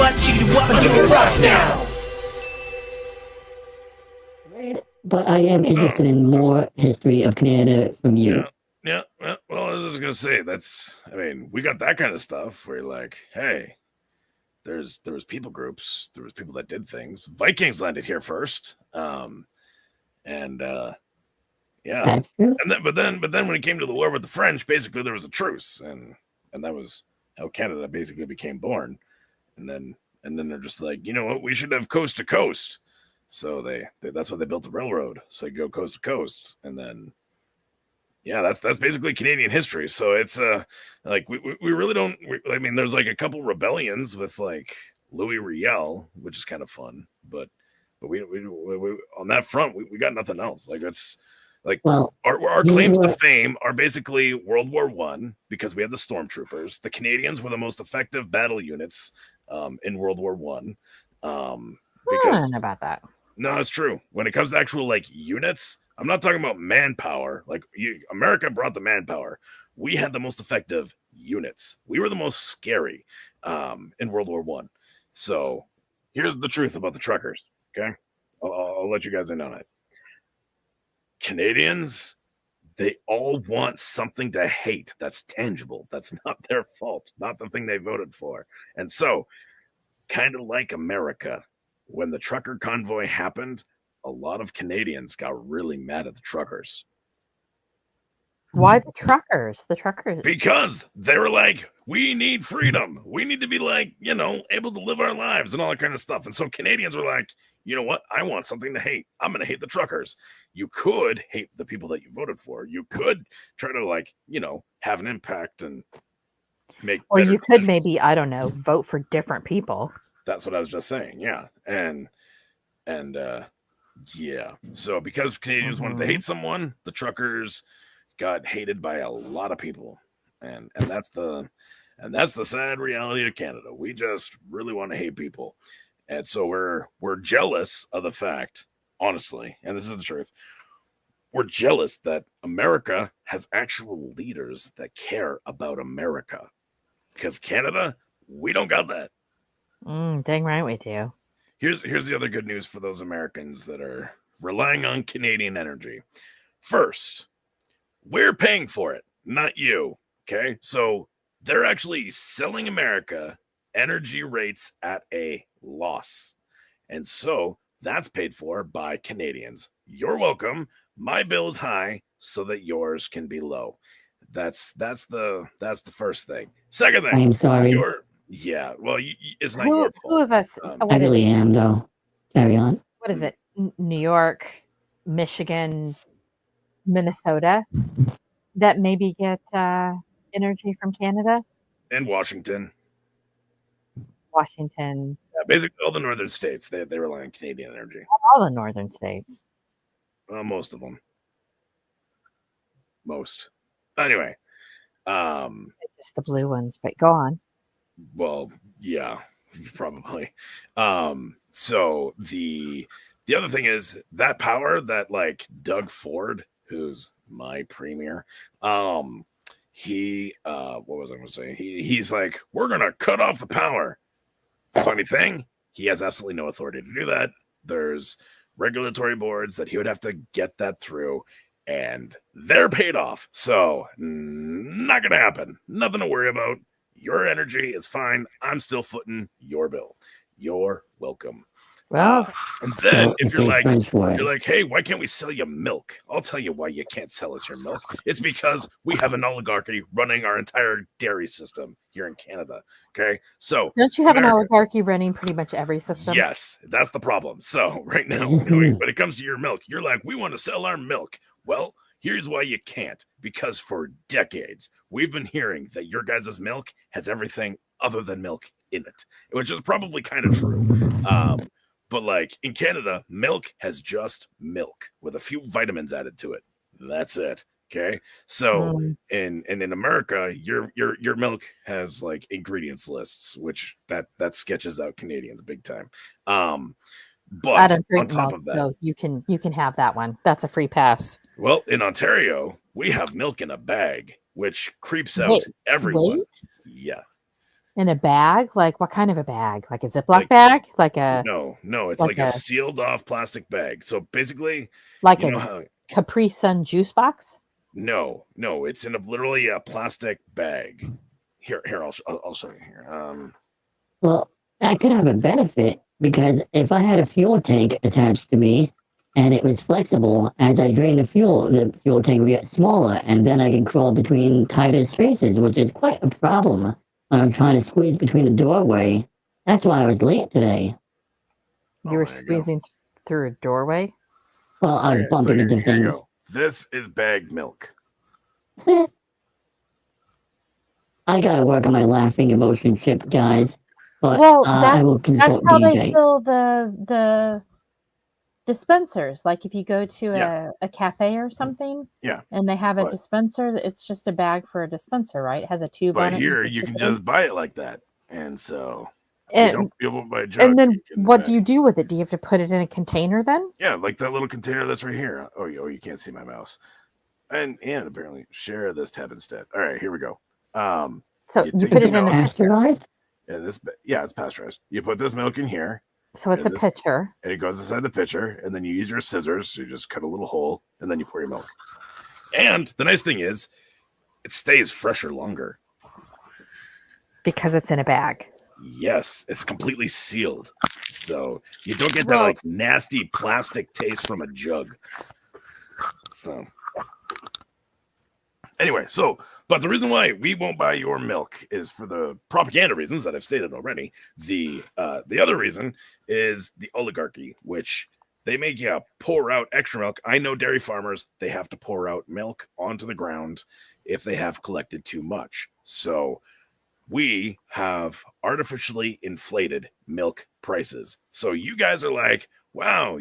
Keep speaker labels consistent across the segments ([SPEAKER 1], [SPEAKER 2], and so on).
[SPEAKER 1] what, chickadee what, I'm gonna rock now.
[SPEAKER 2] But I am interested in more history of Canada from you.
[SPEAKER 3] Yeah. Well, I was just gonna say we got that kind of stuff where you're like, hey, there was people groups, there was people that did things. Vikings landed here first, and yeah,
[SPEAKER 2] That's true.
[SPEAKER 3] and then when it came to the war with the French, basically there was a truce, and that was how Canada basically became born. And then they're just like, you know what, we should have coast to coast. So that's why they built the railroad, so you go coast to coast, and then that's basically Canadian history. So it's like we really don't. There's like a couple rebellions with like Louis Riel, which is kind of fun, but we on that front we got nothing else. Like that's like our claims to fame are basically World War One because we had the stormtroopers. The Canadians were the most effective battle units in World War One.
[SPEAKER 4] I don't know about that.
[SPEAKER 3] No, it's true. When it comes to actual like units, I'm not talking about manpower. Like America brought the manpower. We had the most effective units. We were the most scary in World War One. So here's the truth about the truckers. Okay, I'll let you guys in on it. Canadians, they all want something to hate that's tangible. That's not their fault, not the thing they voted for. And so, kind of like America, when the trucker convoy happened, a lot of Canadians got really mad at the truckers.
[SPEAKER 4] Why the truckers? The truckers?
[SPEAKER 3] Because they were like, we need freedom. We need to be like, able to live our lives and all that kind of stuff. And so Canadians were like, you know what? I want something to hate. I'm going to hate the truckers. You could hate the people that you voted for. You could try to have an impact and make.
[SPEAKER 4] Or you could maybe, I don't know, vote for different people.
[SPEAKER 3] That's what I was just saying. Yeah. And so because Canadians wanted to hate someone, the truckers got hated by a lot of people. And that's the sad reality of Canada. We just really want to hate people. And so we're jealous of the fact, honestly, and this is the truth. We're jealous that America has actual leaders that care about America. Because Canada, we don't got that.
[SPEAKER 4] Dang right we do.
[SPEAKER 3] Here's the other good news for those Americans that are relying on Canadian energy. First, we're paying for it, not you. Okay? So they're actually selling America energy rates at a loss. And so that's paid for by Canadians. You're welcome. My bill is high so that yours can be low. That's the first thing. Second thing.
[SPEAKER 2] I'm sorry.
[SPEAKER 3] Well, it's not your fault.
[SPEAKER 4] Who of us?
[SPEAKER 2] I really am, though. Carry on.
[SPEAKER 4] What is it? New York, Michigan, Minnesota that maybe get energy from Canada?
[SPEAKER 3] And Washington.
[SPEAKER 4] Washington.
[SPEAKER 3] Yeah, basically all the northern states, they rely on Canadian energy.
[SPEAKER 4] All the northern states.
[SPEAKER 3] Well, most of them. Most. Anyway.
[SPEAKER 4] Just the blue ones, but go on.
[SPEAKER 3] Well, yeah, probably. So the other thing is that power that like Doug Ford, who's my premier, he what was I gonna say? He's like, we're gonna cut off the power. Funny thing, he has absolutely no authority to do that. There's regulatory boards that he would have to get that through, and they're paid off. So not gonna happen. Nothing to worry about. Your energy is fine. I'm still footing your bill. You're welcome.
[SPEAKER 4] Well,
[SPEAKER 3] and then if you're like, hey, why can't we sell you milk? I'll tell you why you can't sell us your milk. It's because we have an oligarchy running our entire dairy system here in Canada. Okay, so
[SPEAKER 4] don't you have an oligarchy running pretty much every system?
[SPEAKER 3] Yes, that's the problem. So right now, when it comes to your milk, you're like, we want to sell our milk. Well, here's why you can't. Because for decades, we've been hearing that your guys' milk has everything other than milk in it, which is probably kind of true. But like in Canada, milk has just milk with a few vitamins added to it. That's it. Okay. So in America, your milk has like ingredients lists, which that sketches out Canadians big time. But
[SPEAKER 4] I don't drink
[SPEAKER 3] on top
[SPEAKER 4] milk,
[SPEAKER 3] of that,
[SPEAKER 4] so you can have that one. That's a free pass.
[SPEAKER 3] Well, in Ontario, we have milk in a bag, which creeps out everyone.
[SPEAKER 4] Wait?
[SPEAKER 3] Yeah.
[SPEAKER 4] In a bag? Like what kind of a bag? Like a Ziploc
[SPEAKER 3] Like,
[SPEAKER 4] bag? Like a
[SPEAKER 3] no, it's
[SPEAKER 4] like
[SPEAKER 3] like a
[SPEAKER 4] a
[SPEAKER 3] sealed off plastic bag. So basically,
[SPEAKER 4] like
[SPEAKER 3] you know
[SPEAKER 4] a
[SPEAKER 3] how
[SPEAKER 4] Capri Sun juice box?
[SPEAKER 3] no, it's in a literally a plastic bag. Here, I'll show you here.
[SPEAKER 2] Well, that could have a benefit because if I had a fuel tank attached to me and it was flexible, as I drain the fuel tank would get smaller, and then I can crawl between tighter spaces, which is quite a problem when I'm trying to squeeze between the doorway. That's why I was late today.
[SPEAKER 4] You were
[SPEAKER 3] There you go.
[SPEAKER 4] squeezing through a doorway?
[SPEAKER 2] Well, I was
[SPEAKER 3] Okay, so
[SPEAKER 2] bumping into
[SPEAKER 3] here you
[SPEAKER 2] things.
[SPEAKER 3] go. This is bagged milk.
[SPEAKER 2] I gotta work on my laughing emotion chip, guys. But
[SPEAKER 4] Well,
[SPEAKER 2] I will
[SPEAKER 4] that's
[SPEAKER 2] consult
[SPEAKER 4] how they
[SPEAKER 2] DJ.
[SPEAKER 4] fill the dispensers. Like if you go to
[SPEAKER 3] Yeah.
[SPEAKER 4] a cafe or something
[SPEAKER 3] Yeah,
[SPEAKER 4] and they have a
[SPEAKER 3] but
[SPEAKER 4] dispenser, it's just a bag for a dispenser, right? It has a tube
[SPEAKER 3] but
[SPEAKER 4] on it.
[SPEAKER 3] here
[SPEAKER 4] You
[SPEAKER 3] you
[SPEAKER 4] stick
[SPEAKER 3] can
[SPEAKER 4] it in.
[SPEAKER 3] just buy it like that, and so you
[SPEAKER 4] And
[SPEAKER 3] don't be able to buy a
[SPEAKER 4] and
[SPEAKER 3] jug. You
[SPEAKER 4] then
[SPEAKER 3] can
[SPEAKER 4] what
[SPEAKER 3] buy,
[SPEAKER 4] do you do with it? Do you have to put it in a container then?
[SPEAKER 3] yeah, like that little container that's right here. You can't see my mouse. And apparently share this tab instead. All right, here we go.
[SPEAKER 4] So
[SPEAKER 3] You
[SPEAKER 4] you
[SPEAKER 3] take
[SPEAKER 4] put
[SPEAKER 3] the
[SPEAKER 2] Is
[SPEAKER 4] it
[SPEAKER 2] it
[SPEAKER 4] in a
[SPEAKER 3] milk.
[SPEAKER 2] pasteurized?
[SPEAKER 3] And it's pasteurized. You put this milk in here,
[SPEAKER 4] so it's a
[SPEAKER 3] and this
[SPEAKER 4] pitcher.
[SPEAKER 3] and it goes inside the pitcher, and then you use your scissors. So you just cut a little hole, and then you pour your milk. And the nice thing is, it stays fresher longer.
[SPEAKER 4] Because it's in a bag.
[SPEAKER 3] Yes, it's completely sealed, so you don't get that
[SPEAKER 4] Well,
[SPEAKER 3] like nasty plastic taste from a jug. So anyway, but the reason why we won't buy your milk is for the propaganda reasons that I've stated already. The other reason is the oligarchy, which they make you pour out extra milk. I know dairy farmers, they have to pour out milk onto the ground if they have collected too much. So we have artificially inflated milk prices. So you guys are like, wow,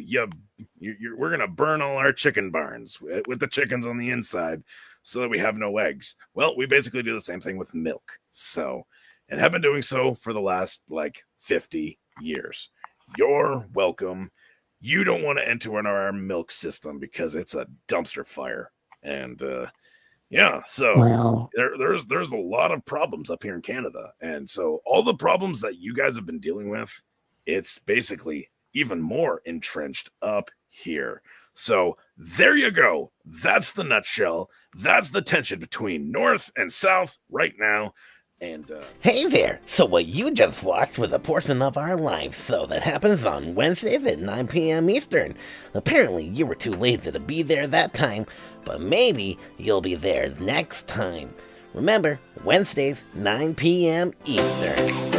[SPEAKER 3] we're gonna burn all our chicken barns with the chickens on the inside so that we have no eggs. Well, we basically do the same thing with milk. So, and have been doing so for the last like 50 years. You're welcome. You don't want to enter into our milk system because it's a dumpster fire. And yeah, so
[SPEAKER 2] Well,
[SPEAKER 3] there's a lot of problems up here in Canada. And so all the problems that you guys have been dealing with, it's basically even more entrenched up here. So there you go. That's the nutshell. That's the tension between North and South right now. And
[SPEAKER 1] Hey there! So what you just watched was a portion of our live show that happens on Wednesdays at 9 p.m. Eastern. Apparently you were too lazy to be there that time, but maybe you'll be there next time. Remember, Wednesdays, 9 p.m. Eastern.